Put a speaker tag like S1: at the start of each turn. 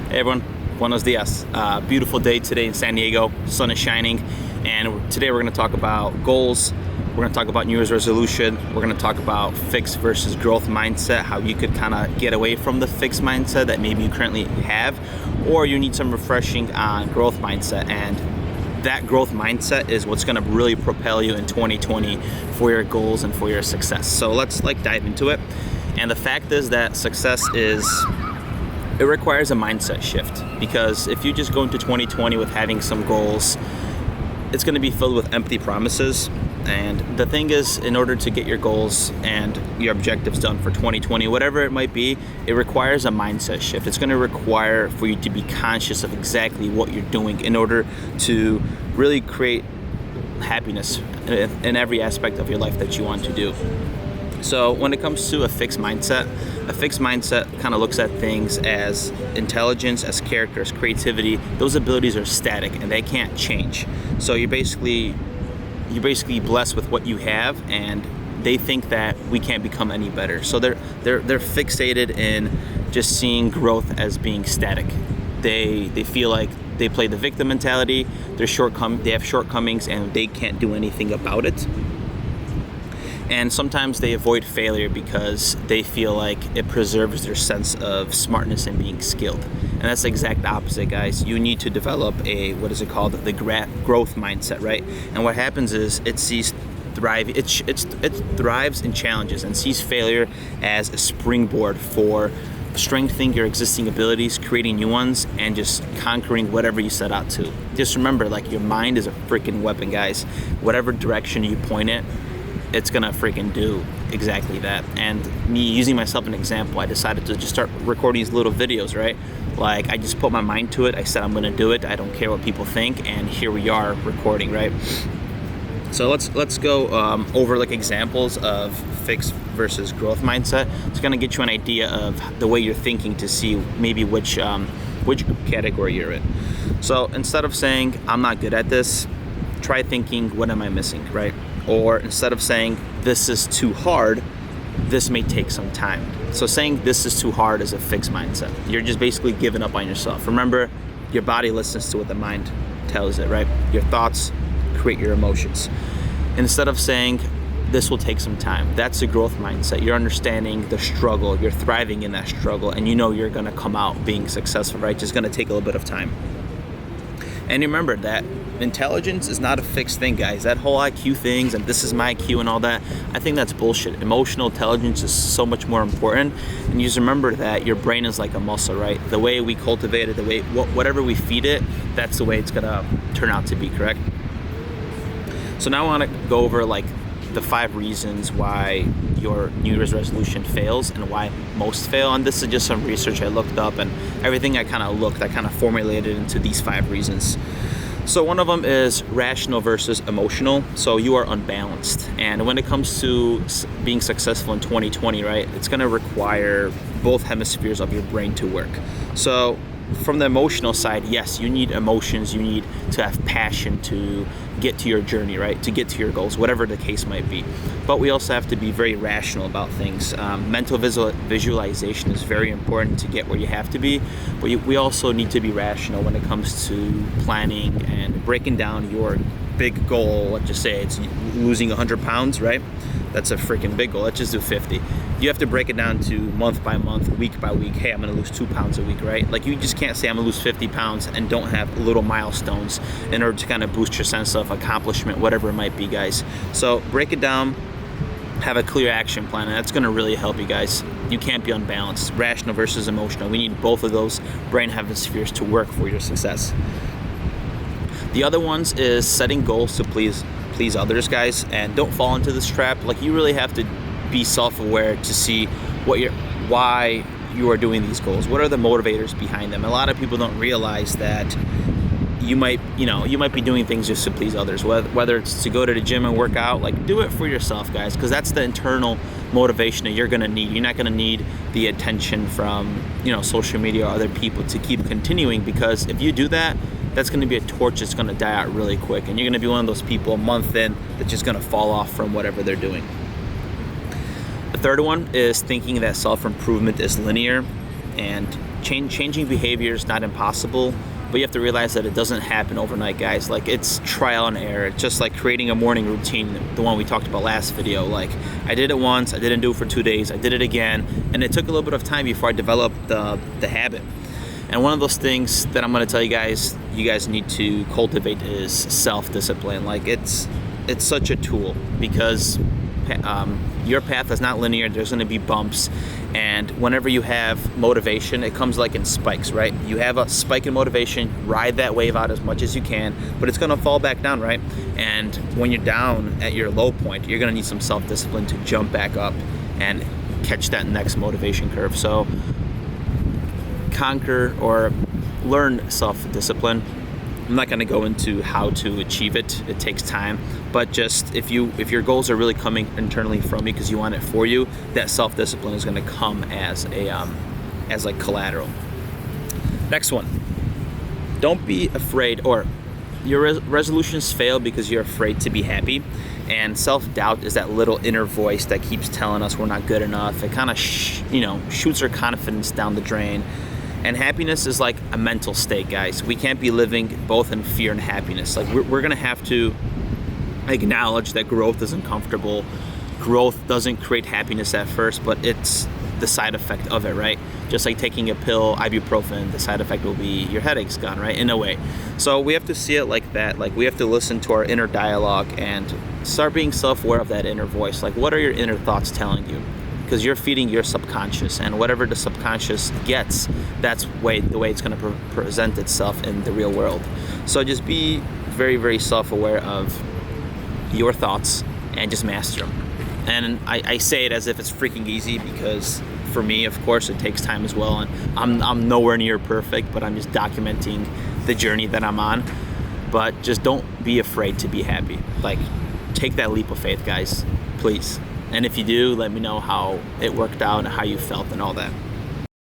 S1: Hey everyone, buenos dias. Beautiful day today in San Diego. Sun is shining, and today we're going to talk about goals. We're going to talk about New Year's resolution. We're going to talk about fixed versus growth mindset, how you could kind of get away from the fixed mindset that maybe you currently have, or you need some refreshing on growth mindset. And that growth mindset is what's going to really propel you in 2020 for your goals and for your success. So let's dive into it. And the fact is that it requires a mindset shift, because if you just go into 2020 with having some goals, it's going to be filled with empty promises. And the thing is, in order to get your goals and your objectives done for 2020, whatever it might be, it requires a mindset shift. It's going to require for you to be conscious of exactly what you're doing in order to really create happiness in every aspect of your life that you want to do. So when it comes to a fixed mindset kind of looks at things as intelligence, as character, as creativity. Those abilities are static and they can't change. So you're basically blessed with what you have, and they think that we can't become any better. So they're fixated in just seeing growth as being static. They feel like they play the victim mentality. They have shortcomings and they can't do anything about it. And sometimes they avoid failure because they feel like it preserves their sense of smartness and being skilled. And that's the exact opposite, guys. You need to develop the growth mindset, right? And what happens is it thrives in challenges and sees failure as a springboard for strengthening your existing abilities, creating new ones, and just conquering whatever you set out to. Just remember, your mind is a freaking weapon, guys. Whatever direction you point it, it's gonna freaking do exactly that. And me using myself as an example, I decided to just start recording these little videos, right? I just put my mind to it. I said I'm gonna do it. I don't care what people think, and here we are recording, right? So let's go over examples of fixed versus growth mindset. It's gonna get you an idea of the way you're thinking to see maybe which category you're in. So instead of saying I'm not good at this, try thinking what am I missing, right? Or instead of saying this is too hard, this may take some time. So saying this is too hard is a fixed mindset. You're just basically giving up on yourself. Remember, your body listens to what the mind tells it, right? Your thoughts create your emotions. Instead of saying this will take some time, that's a growth mindset. You're understanding the struggle, you're thriving in that struggle, and you know you're gonna come out being successful, right? Just gonna take a little bit of time. And remember that intelligence is not a fixed thing, guys. That whole IQ things and this is my IQ and all that, I think that's bullshit. Emotional intelligence is so much more important. And you just remember that your brain is like a muscle, right? The way we cultivate it, whatever we feed it, that's the way it's gonna turn out to be, correct? So now I wanna go over the 5 reasons why your New Year's resolution fails and why most fail. And this is just some research I looked up, and everything I kind of formulated into these 5 reasons. So one of them is rational versus emotional. So you are unbalanced. And when it comes to being successful in 2020, right, it's going to require both hemispheres of your brain to work. So from the emotional side, yes, you need emotions. You need to have passion to get to your journey, right? To get to your goals, whatever the case might be. But we also have to be very rational about things. Mental visualization is very important to get where you have to be. But we also need to be rational when it comes to planning and breaking down your big goal. Let's just say it's losing 100 pounds, right? That's a freaking big goal. Let's just do 50. You have to break it down to month by month, week by week. Hey, I'm gonna lose 2 pounds a week, right? You just can't say I'm gonna lose 50 pounds and don't have little milestones in order to kind of boost your sense of accomplishment, whatever it might be, guys. So break it down, have a clear action plan, and that's gonna really help you guys. You can't be unbalanced. Rational versus emotional. We need both of those brain hemispheres to work for your success. The other ones is setting goals to please others, guys, and don't fall into this trap. You really have to be self-aware to see why you are doing these goals. What are the motivators behind them? A lot of people don't realize that you might be doing things just to please others, whether it's to go to the gym and work out. Do it for yourself, guys, because that's the internal motivation that you're gonna need. You're not gonna need the attention from social media or other people to keep continuing, because if you do that, that's going to be a torch that's going to die out really quick, and you're going to be one of those people a month in that's just going to fall off from whatever they're doing. The third one is thinking that self-improvement is linear, and changing behavior is not impossible, but you have to realize that it doesn't happen overnight, guys. Like, it's trial and error. It's just like creating a morning routine, the one we talked about last video. Like, I did it once, I didn't do it for 2 days, I did it again, and it took a little bit of time before I developed the habit. And one of those things that I'm going to tell you guys need to cultivate is self-discipline. Like, it's such a tool, because your path is not linear. There's going to be bumps, and whenever you have motivation, it comes like in spikes, right? You have a spike in motivation, ride that wave out as much as you can, but it's going to fall back down, right? And when you're down at your low point, you're going to need some self-discipline to jump back up and catch that next motivation curve. So conquer or learn self-discipline. I'm not going to go into how to achieve it. It takes time, but just if your goals are really coming internally from you because you want it for you, that self-discipline is going to come as like collateral. Next one, don't be afraid, or your resolutions fail because you're afraid to be happy. And self-doubt is that little inner voice that keeps telling us we're not good enough. It kind of shoots our confidence down the drain. And happiness is like a mental state, guys. We can't be living both in fear and happiness. Like, we're gonna have to acknowledge that growth is uncomfortable. Growth doesn't create happiness at first, but it's the side effect of it, right? Just like taking a pill, ibuprofen, the side effect will be your headache's gone, right? In a way. So we have to see it like that. Like, we have to listen to our inner dialogue and start being self-aware of that inner voice. Like, what are your inner thoughts telling you? Because you're feeding your subconscious, and whatever the subconscious gets, that's the way it's going to present itself in the real world. So just be very, very self-aware of your thoughts and just master them. And I say it as if it's freaking easy, because for me, of course, it takes time as well, and I'm nowhere near perfect, but I'm just documenting the journey that I'm on. But just don't be afraid to be happy. Like, take that leap of faith, guys, please. And if you do, let me know how it worked out and how you felt and all that.